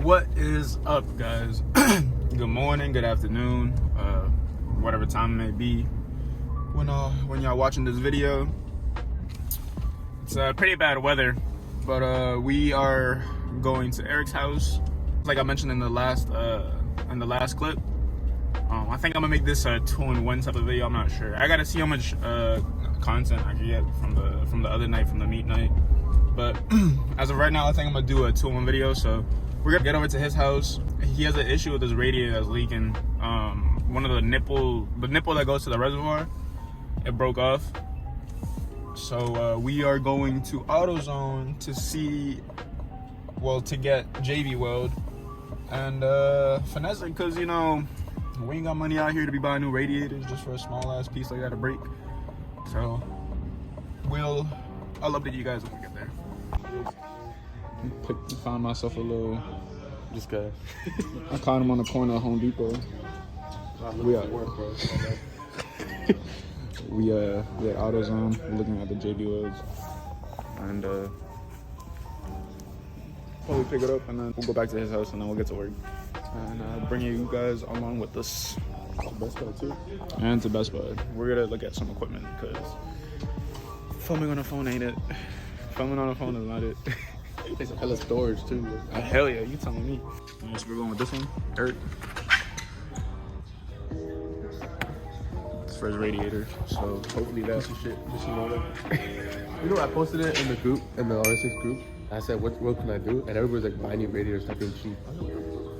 What is up, guys? Good morning, good afternoon, whatever time it may be when y'all watching this video. It's pretty bad weather, but we are going to Eric's house. Like I mentioned in the last clip, I think I'm gonna make this a 2-in-1 type of video. I'm not sure. I gotta see how much content I can get from the other night, from the meat night. But as of right now, I think I'm gonna do a 2-in-1 video. So we're gonna get over to his house. He has an issue with his radiator that's leaking. One of the nipple that goes to the reservoir, it broke off. So we are going to AutoZone to get JB Weld and finesse it, because you know we ain't got money out here to be buying new radiators just for a small ass piece like that to break. So I'll update you guys when we get there. Found myself a little. This guy. I caught him on the corner of Home Depot. We at work, bro. we at AutoZone. We're looking at the JB Welds, and probably pick it up, and then we'll go back to his house, and then we'll get to work, and bring you guys along with us. To Best Buy too. And to Best Buy. We're gonna look at some equipment, because filming on the phone ain't it. Filming on the phone is not it. It's a hella storage too. Hell yeah, you telling me. So we're going with this one, Eric. It's for his radiator, so hopefully that's some shit. Just you know, I posted it in the group, in the R6 group. I said, what can I do? And everybody's like, buy new radiators, stop being cheap.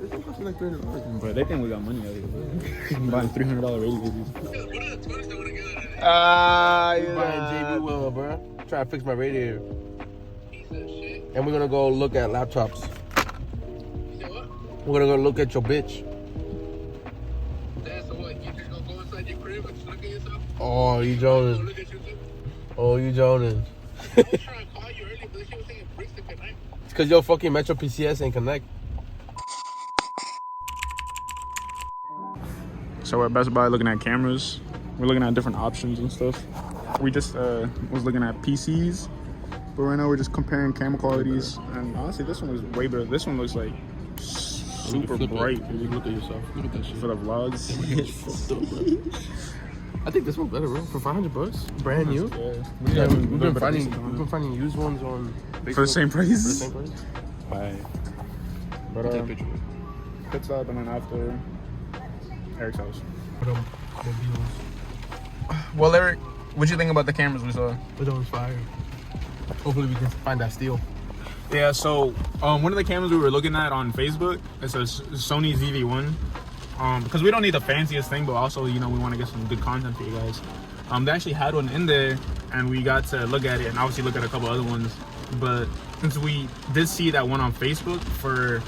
This one costs like $300. But they think we got money out here. I'm buying $300 radiators. Buying JB Weld, bro. Trying to fix my radiator. And we're gonna go look at laptops. You say what? We're gonna go look at your bitch. That's what? You just gonna go inside your crib and just look at yourself? Oh, you Jonas. Look at yourself? Oh, you Jonas. I was trying to call you earlier, but she was saying bricks to connect. It's because your fucking Metro PCS ain't connect. So we're at Best Buy looking at cameras. We're looking at different options and stuff. We just was looking at PCs. But right now we're just comparing camera qualities, and honestly, this one is way better. This one looks like super bright. You look at yourself. Look at that shit. For the vlogs. I think this one's better, bro. For $500, brand new. Yeah, we've been finding used ones on Facebook for the same price. For the same price. Alright. But Take a picture. pit stop, and then after Eric's house. Well, Eric, what'd you think about the cameras we saw? But that was fire. Hopefully we can find that steel. Yeah, so one of the cameras we were looking at on Facebook, it's a Sony ZV-1. Because we don't need the fanciest thing, but also, you know, we want to get some good content for you guys. They actually had one in there, and we got to look at it, and obviously look at a couple other ones. But since we did see that one on Facebook for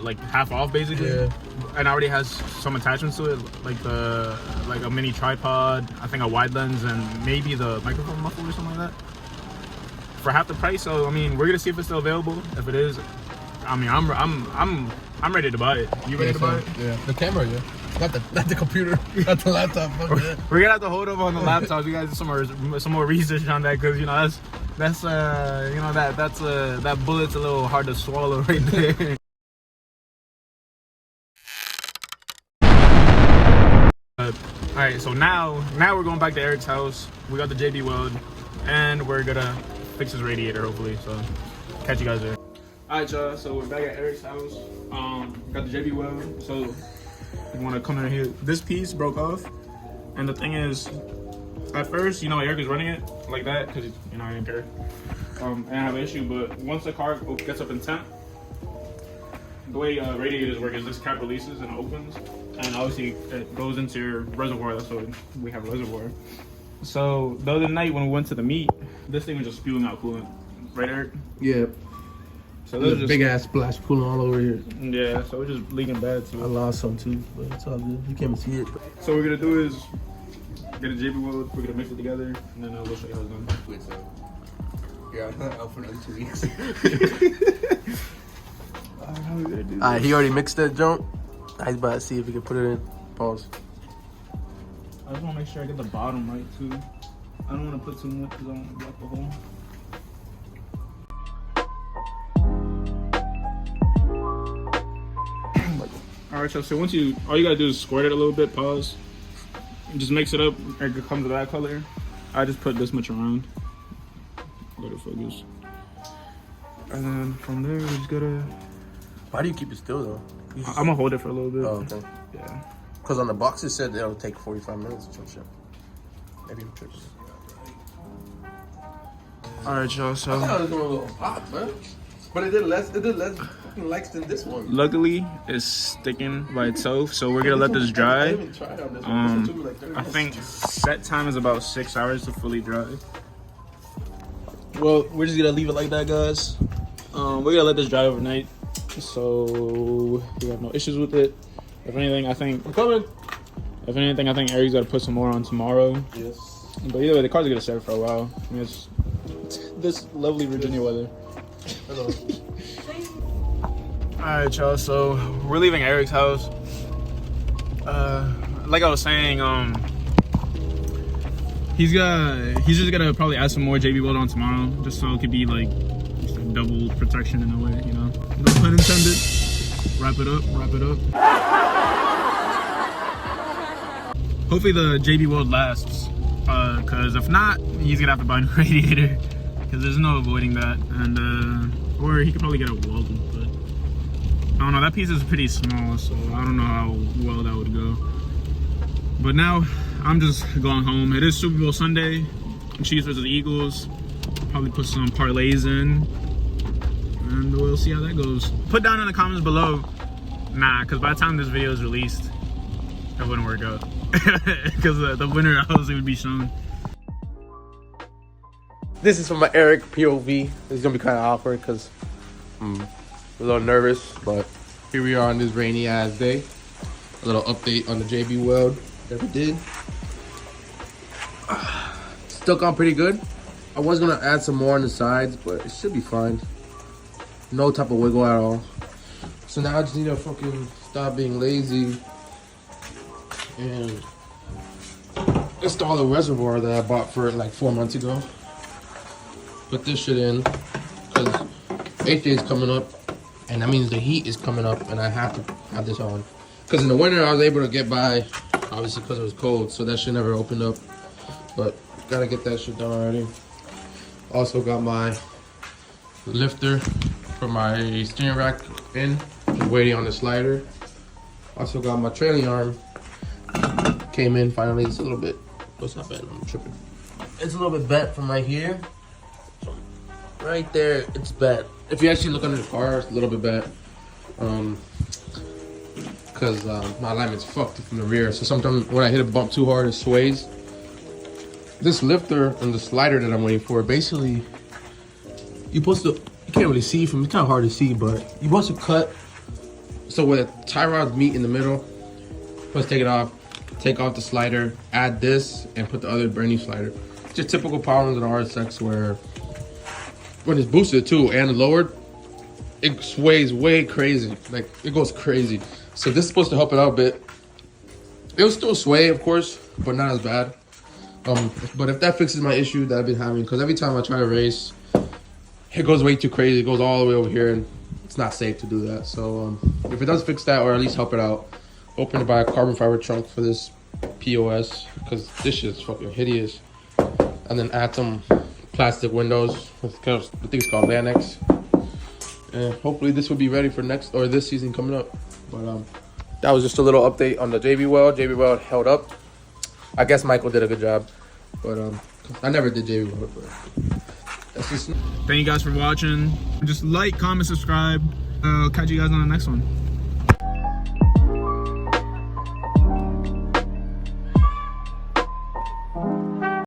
like half off basically, yeah. And already has some attachments to it, like a mini tripod, I think a wide lens, and maybe the microphone muffler or something like that, for half the price. So I mean, we're gonna see if it's still available. If it is, I mean, I'm ready to buy it. You ready to buy it? Yeah. The camera, yeah. Not the computer, not the laptop. We're gonna have to hold up on the laptops. You guys do some more research on that, because you know that's you know that bullet's a little hard to swallow right there. Alright, so now we're going back to Eric's house. We got the JB Weld, and we're gonna fix his radiator hopefully. So catch you guys there. Alright, y'all, so we're back at Eric's house. Got the JB Weld. So you wanna come in here. This piece broke off, and the thing is, at first, you know, Eric is running it like that because you know I didn't care. And I have an issue, but once the car gets up in temp, the way radiators work is this cap releases and opens, and obviously it goes into your reservoir. That's why we have a reservoir. So the other night when we went to the meet, this thing was just spewing out coolant, right, Eric? Yeah. So there's a big ass splash coolant all over here. Yeah, so it's just leaking bad too. I lost some too, but it's all good. You can't see it. So what we're gonna do is get a JB Weld. We're gonna mix it together, and then we'll show you how it's done. Wait, so yeah, out for another 2 weeks. Alright, he already mixed that junk. I was about to see if we can put it in. Pause. I just want to make sure I get the bottom right too. I don't want to put too much because I don't want to block the hole. Alright, so once all you gotta do is squirt it a little bit, pause. And just mix it up, and it comes to that color. I just put this much around. Let it focus. And then from there, we just gotta... Why do you keep it still though? I'm gonna hold it for a little bit. Oh, okay. Yeah. Because on the box it said it'll take 45 minutes or some shit. Maybe I'm tripping. Alright, y'all, so... I thought it was going a little hot, man. But it did less fucking likes than this one. Luckily, it's sticking by itself, so we're gonna let this dry. I didn't even try it on this one. This took me like 30 I minutes. think set time is about 6 hours to fully dry. Well, we're just gonna leave it like that, guys. We're gonna let this dry overnight, so we have no issues with it. If anything, I think Eric's gotta put some more on tomorrow. Yes. But either way, the car's gonna serve for a while. I mean, it's this lovely Virginia weather. Hello. Alright, y'all, so we're leaving Eric's house. Like I was saying, he's just gonna probably add some more JB Weld on tomorrow, just so it could be like just a double protection in a way, you know. No pun intended. Wrap it up. Hopefully the JB Weld lasts, cause if not, he's gonna have to buy a new radiator, cause there's no avoiding that, and or he could probably get it welded, but I don't know, that piece is pretty small, so I don't know how well that would go. But now I'm just going home. It is Super Bowl Sunday, Chiefs versus Eagles. Probably put some parlays in, and we'll see how that goes. Put down in the comments below, because by the time this video is released, it wouldn't work out, because the winner obviously would be shown. This is from my Eric POV. It's gonna be kind of awkward because I'm a little nervous, but here we are on this rainy ass day. A little update on the JB Weld that we did. Still gone pretty good. I was gonna add some more on the sides, but it should be fine. No type of wiggle at all. So now I just need to fucking stop being lazy and install the reservoir that I bought for it like 4 months ago. Put this shit in because 8th day is coming up, and that means the heat is coming up, and I have to have this on. Because in the winter I was able to get by, obviously because it was cold, so that shit never opened up. But gotta get that shit done already. Also got my lifter for my steering rack in, just waiting on the slider. Also got my trailing arm, came in finally. It's a little bit, oh, it's not bad, I'm tripping. It's a little bit bent from right here. Right there, it's bent. If you actually look under the car, it's a little bit bent. Because my alignment's fucked from the rear. So sometimes when I hit a bump too hard, it sways. This lifter and the slider that I'm waiting for, basically, you can't really see from, it's kind of hard to see, but you're supposed to cut. So where the tie rods meet in the middle, let's take it off, take off the slider, add this, and put the other brand new slider. It's just typical problems in the RSX where when it's boosted too and lowered, it sways way crazy. Like, it goes crazy. So this is supposed to help it out a bit. It will still sway, of course, but not as bad. But if that fixes my issue that I've been having, because every time I try to race, it goes way too crazy. It goes all the way over here, and it's not safe to do that. So if it does fix that, or at least help it out, open to buy a carbon fiber trunk for this POS, because this shit's fucking hideous. And then add some plastic windows. I think it's called Lanex. And hopefully this will be ready for this season coming up. But that was just a little update on the JB Weld. JB Weld held up. I guess Michael did a good job, but I never did JB Weld. But that's just. Thank you guys for watching. Just like, comment, subscribe. I'll catch you guys on the next one.